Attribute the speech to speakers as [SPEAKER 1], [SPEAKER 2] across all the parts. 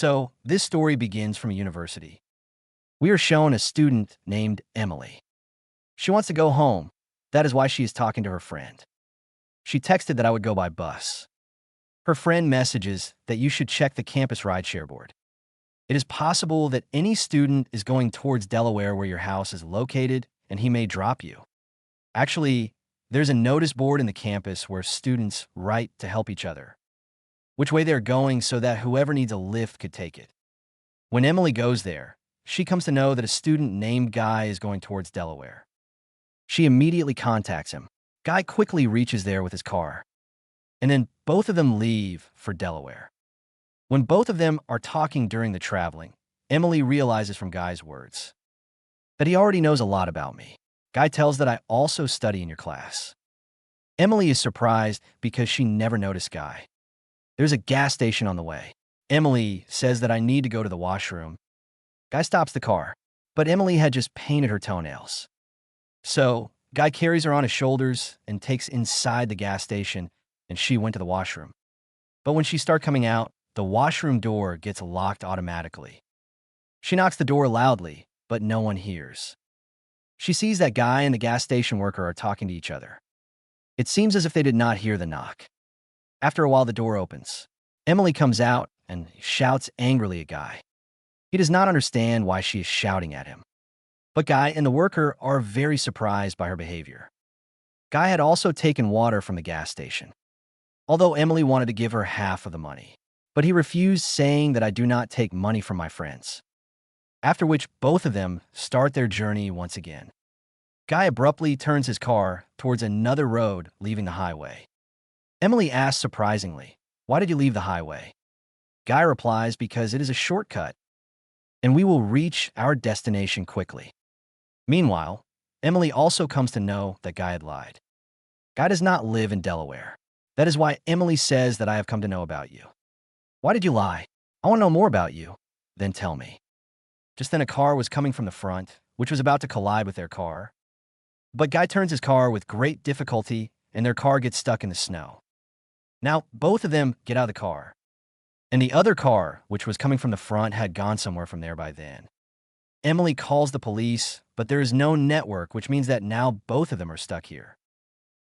[SPEAKER 1] So, this story begins from a university. We are shown a student named Emily. She wants to go home. That is why she is talking to her friend. She texted that I would go by bus. Her friend messages that you should check the campus rideshare board. It is possible that any student is going towards Delaware where your house is located and he may drop you. Actually, there's a notice board in the campus where students write to help each other, which way they're going so that whoever needs a lift could take it. When Emily goes there, she comes to know that a student named Guy is going towards Delaware. She immediately contacts him. Guy quickly reaches there with his car, and then both of them leave for Delaware. When both of them are talking during the traveling, Emily realizes from Guy's words that he already knows a lot about me. Guy tells that I also study in your class. Emily is surprised because she never noticed Guy. There's a gas station on the way. Emily says that I need to go to the washroom. Guy stops the car, but Emily had just painted her toenails. So, Guy carries her on his shoulders and takes inside the gas station, and she went to the washroom. But when she starts coming out, the washroom door gets locked automatically. She knocks the door loudly, but no one hears. She sees that Guy and the gas station worker are talking to each other. It seems as if they did not hear the knock. After a while, the door opens. Emily comes out and shouts angrily at Guy. He does not understand why she is shouting at him. But Guy and the worker are very surprised by her behavior. Guy had also taken water from the gas station, although Emily wanted to give her half of the money. But he refused, saying that I do not take money from my friends. After which, both of them start their journey once again. Guy abruptly turns his car towards another road, leaving the highway. Emily asks surprisingly, "Why did you leave the highway?" Guy replies, "Because it is a shortcut, and we will reach our destination quickly." Meanwhile, Emily also comes to know that Guy had lied. Guy does not live in Delaware. That is why Emily says that I have come to know about you. Why did you lie? I want to know more about you. Then tell me. Just then a car was coming from the front, which was about to collide with their car. But Guy turns his car with great difficulty, and their car gets stuck in the snow. Now, both of them get out of the car, and the other car, which was coming from the front, had gone somewhere from there by then. Emily calls the police, but there is no network, which means that now both of them are stuck here.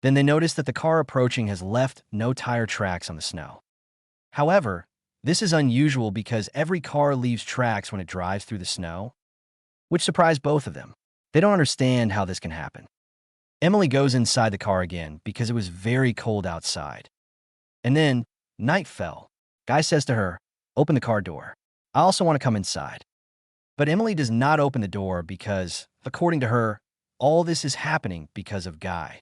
[SPEAKER 1] Then they notice that the car approaching has left no tire tracks on the snow. However, this is unusual because every car leaves tracks when it drives through the snow, which surprised both of them. They don't understand how this can happen. Emily goes inside the car again because it was very cold outside. And then, night fell. Guy says to her, "Open the car door. I also want to come inside." But Emily does not open the door because, according to her, all this is happening because of Guy.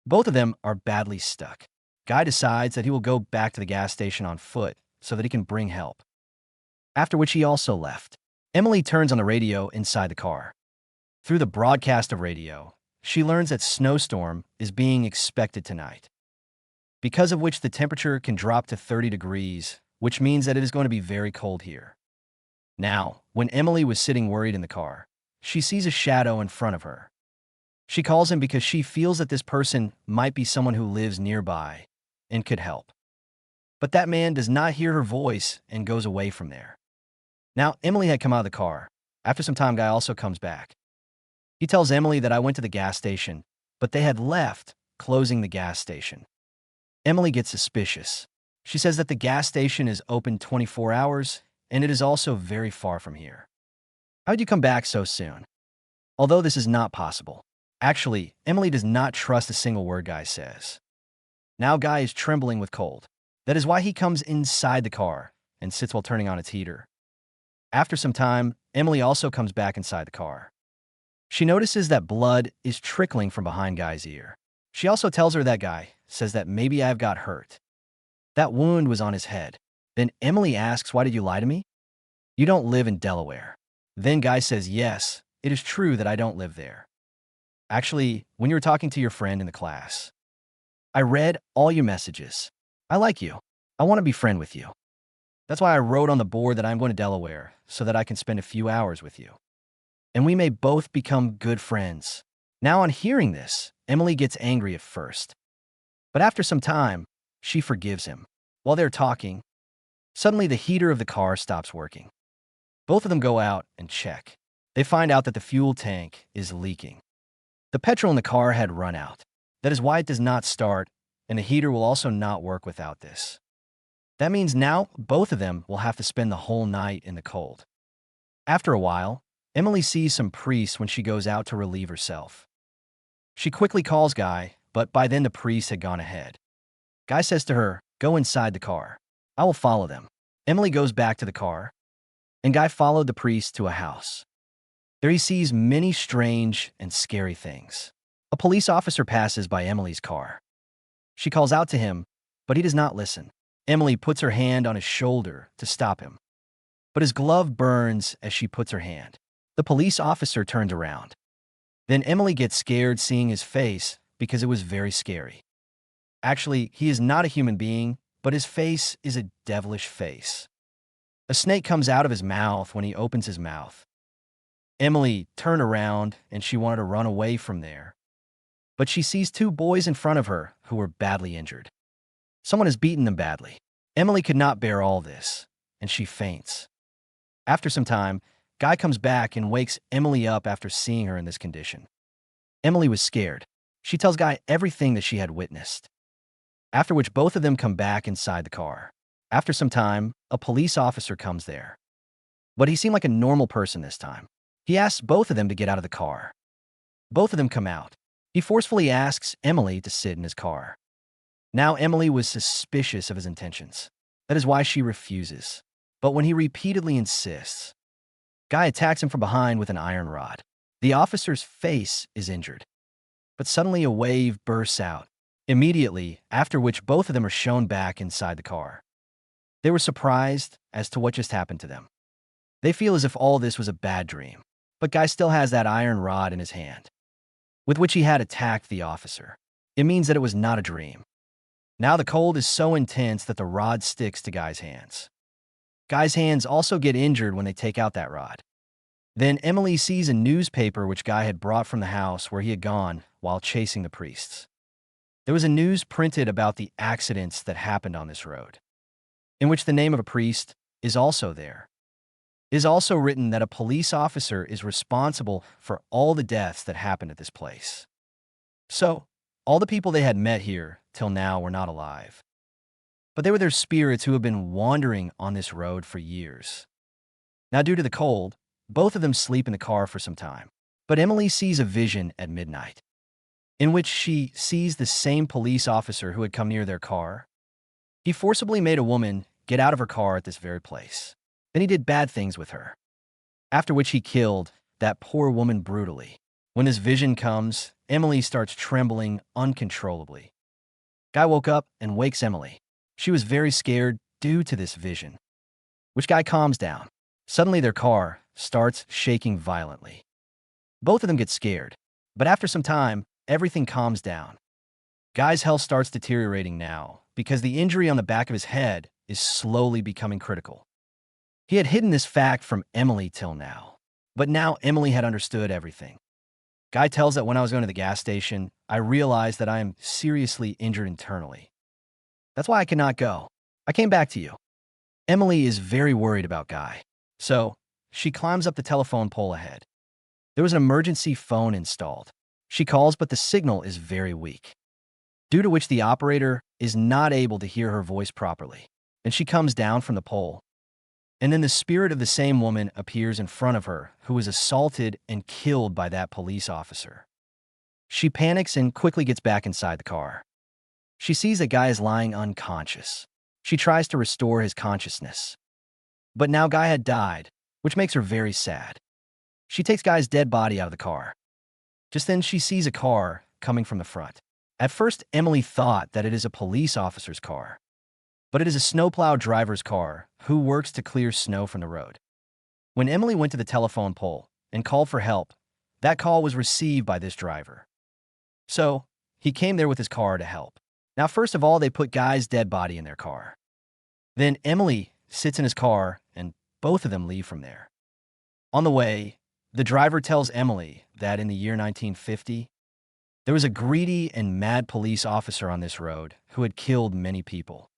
[SPEAKER 1] Both of them are badly stuck. Guy decides that he will go back to the gas station on foot so that he can bring help. After which he also left. Emily turns on the radio inside the car. Through the broadcast of radio, she learns that Snowstorm is being expected tonight, because of which the temperature can drop to 30 degrees, which means that it is going to be very cold here. Now, when Emily was sitting worried in the car, she sees a shadow in front of her. She calls him because she feels that this person might be someone who lives nearby and could help. But that man does not hear her voice and goes away from there. Now, Emily had come out of the car. After some time, Guy also comes back. He tells Emily that I went to the gas station, but they had left, closing the gas station. Emily gets suspicious. She says that the gas station is open 24 hours, and it is also very far from here. How did you come back so soon? Although this is not possible. Actually, Emily does not trust a single word Guy says. Now Guy is trembling with cold. That is why he comes inside the car and sits while turning on its heater. After some time, Emily also comes back inside the car. She notices that blood is trickling from behind Guy's ear. She also tells her that Guy says that maybe I've got hurt. That wound was on his head. Then Emily asks, "Why did you lie to me? You don't live in Delaware." Then Guy says, "Yes, it is true that I don't live there. Actually, when you were talking to your friend in the class, I read all your messages. I like you. I want to be friend with you. That's why I wrote on the board that I'm going to Delaware so that I can spend a few hours with you, and we may both become good friends." Now, on hearing this, Emily gets angry at first, but after some time, she forgives him. While they're talking, Suddenly, the heater of the car stops working. Both of them go out and check. They find out that the fuel tank is leaking. The petrol in the car had run out. That is why it does not start, and the heater will also not work without this. That means now both of them will have to spend the whole night in the cold. After a while, Emily sees some priests when she goes out to relieve herself. She quickly calls Guy, but by then the priest had gone ahead. Guy says to her, "Go inside the car. I will follow them." Emily goes back to the car, and Guy followed the priest to a house. There he sees many strange and scary things. A police officer passes by Emily's car. She calls out to him, but he does not listen. Emily puts her hand on his shoulder to stop him, but his glove burns as she puts her hand. The police officer turns around. Then Emily gets scared seeing his face because it was very scary. Actually, he is not a human being, but his face is a devilish face. A snake comes out of his mouth when he opens his mouth. Emily turned around and she wanted to run away from there, but she sees two boys in front of her who were badly injured. Someone has beaten them badly. Emily could not bear all this, and she faints. After some time, Guy comes back and wakes Emily up after seeing her in this condition. Emily was scared. She tells Guy everything that she had witnessed. After which both of them come back inside the car. After some time, a police officer comes there. But he seemed like a normal person this time. He asks both of them to get out of the car. Both of them come out. He forcefully asks Emily to sit in his car. Now Emily was suspicious of his intentions. That is why she refuses. But when he repeatedly insists, Guy attacks him from behind with an iron rod. The officer's face is injured. But suddenly a wave bursts out. Immediately, after which both of them are shown back inside the car. They were surprised as to what just happened to them. They feel as if all this was a bad dream. But Guy still has that iron rod in his hand, with which he had attacked the officer. It means that it was not a dream. Now the cold is so intense that the rod sticks to Guy's hands. Guy's hands also get injured when they take out that rod. Then Emily sees a newspaper which Guy had brought from the house where he had gone while chasing the priests. There was a news printed about the accidents that happened on this road, in which the name of a priest is also there. It is also written that a police officer is responsible for all the deaths that happened at this place. So, all the people they had met here till now were not alive. But they were their spirits who have been wandering on this road for years. Now, due to the cold, both of them sleep in the car for some time. But Emily sees a vision at midnight, in which she sees the same police officer who had come near their car. He forcibly made a woman get out of her car at this very place. Then he did bad things with her, after which he killed that poor woman brutally. When this vision comes, Emily starts trembling uncontrollably. Guy woke up and wakes Emily. She was very scared due to this vision, which Guy calms down. Suddenly their car starts shaking violently. Both of them get scared, but after some time, everything calms down. Guy's health starts deteriorating now because the injury on the back of his head is slowly becoming critical. He had hidden this fact from Emily till now, but now Emily had understood everything. Guy tells that when I was going to the gas station, I realized that I am seriously injured internally. That's why I cannot go. I came back to you. Emily is very worried about Guy, so she climbs up the telephone pole ahead. There was an emergency phone installed. She calls, but the signal is very weak, due to which the operator is not able to hear her voice properly. And she comes down from the pole. And then the spirit of the same woman appears in front of her, who was assaulted and killed by that police officer. She panics and quickly gets back inside the car. She sees that Guy is lying unconscious. She tries to restore his consciousness. But now Guy had died, which makes her very sad. She takes Guy's dead body out of the car. Just then she sees a car coming from the front. At first, Emily thought that it is a police officer's car, but it is a snowplow driver's car who works to clear snow from the road. When Emily went to the telephone pole and called for help, that call was received by this driver. So, he came there with his car to help. Now, first of all, they put Guy's dead body in their car. Then Emily sits in his car, and both of them leave from there. On the way, the driver tells Emily that in the year 1950, there was a greedy and mad police officer on this road who had killed many people.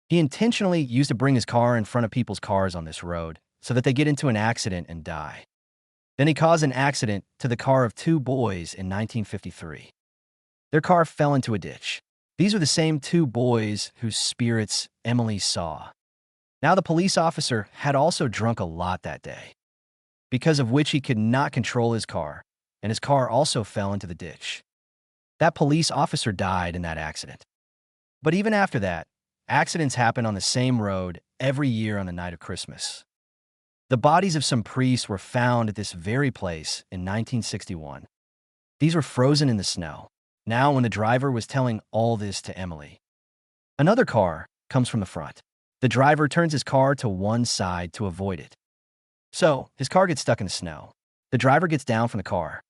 [SPEAKER 1] He intentionally used to bring his car in front of people's cars on this road so that they get into an accident and die. Then he caused an accident to the car of two boys in 1953. Their car fell into a ditch. These were the same two boys whose spirits Emily saw. Now, the police officer had also drunk a lot that day, because of which he could not control his car, and his car also fell into the ditch. That police officer died in that accident. But even after that, accidents happen on the same road every year on the night of Christmas. The bodies of some priests were found at this very place in 1961. These were frozen in the snow. Now, when the driver was telling all this to Emily, another car comes from the front. The driver turns his car to one side to avoid it. So, his car gets stuck in the snow. The driver gets down from the car.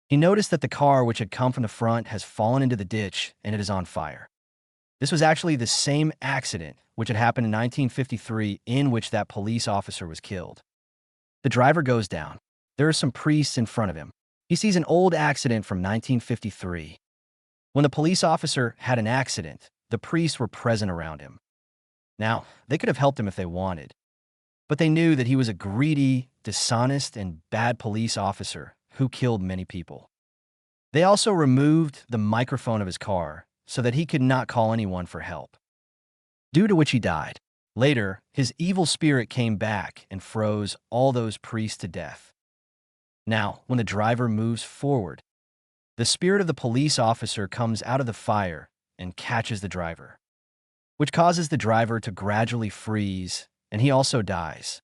[SPEAKER 1] He noticed that the car which had come from the front has fallen into the ditch and it is on fire. This was actually the same accident which had happened in 1953 in which that police officer was killed. The driver goes down. There are some priests in front of him. He sees an old accident from 1953. When the police officer had an accident, the priests were present around him. Now, they could have helped him if they wanted, but they knew that he was a greedy, dishonest, and bad police officer who killed many people. They also removed the microphone of his car so that he could not call anyone for help, due to which he died. Later, his evil spirit came back and froze all those priests to death. Now, when the driver moves forward, the spirit of the police officer comes out of the fire and catches the driver, which causes the driver to gradually freeze, and he also dies.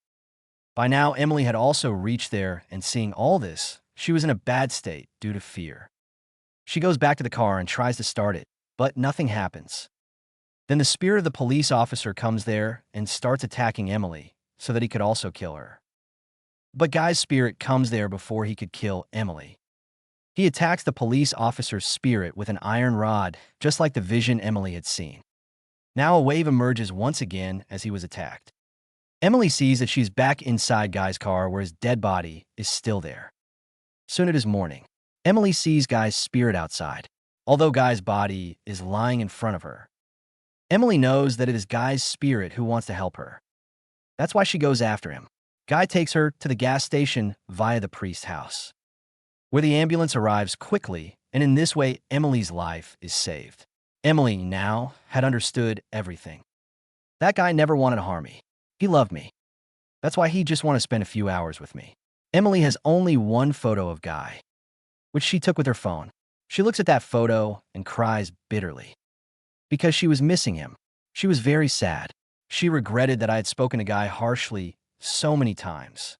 [SPEAKER 1] By now, Emily had also reached there, and seeing all this, she was in a bad state due to fear. She goes back to the car and tries to start it, but nothing happens. Then the spirit of the police officer comes there and starts attacking Emily so that he could also kill her. But Guy's spirit comes there before he could kill Emily. He attacks the police officer's spirit with an iron rod, just like the vision Emily had seen. Now a wave emerges once again as he was attacked. Emily sees that she's back inside Guy's car where his dead body is still there. Soon it is morning. Emily sees Guy's spirit outside, although Guy's body is lying in front of her. Emily knows that it is Guy's spirit who wants to help her. That's why she goes after him. Guy takes her to the gas station via the priest's house, where the ambulance arrives quickly, and in this way, Emily's life is saved. Emily now had understood everything. That guy never wanted to harm me. He loved me. That's why he just wanted to spend a few hours with me. Emily has only one photo of Guy, which she took with her phone. She looks at that photo and cries bitterly, because she was missing him. She was very sad. She regretted that I had spoken to Guy harshly so many times.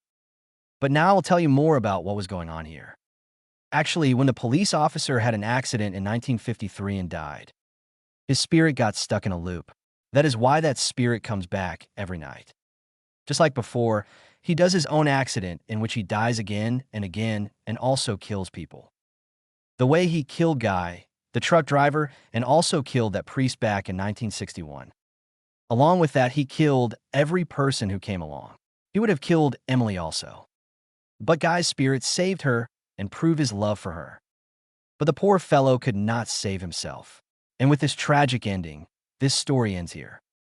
[SPEAKER 1] But now I'll tell you more about what was going on here. Actually, when the police officer had an accident in 1953 and died, his spirit got stuck in a loop. That is why that spirit comes back every night. Just like before, he does his own accident in which he dies again and also kills people. The way he killed Guy, the truck driver, and also killed that priest back in 1961. Along with that, he killed every person who came along. He would have killed Emily also. But Guy's spirit saved her and proved his love for her. But the poor fellow could not save himself. And with this tragic ending, this story ends here.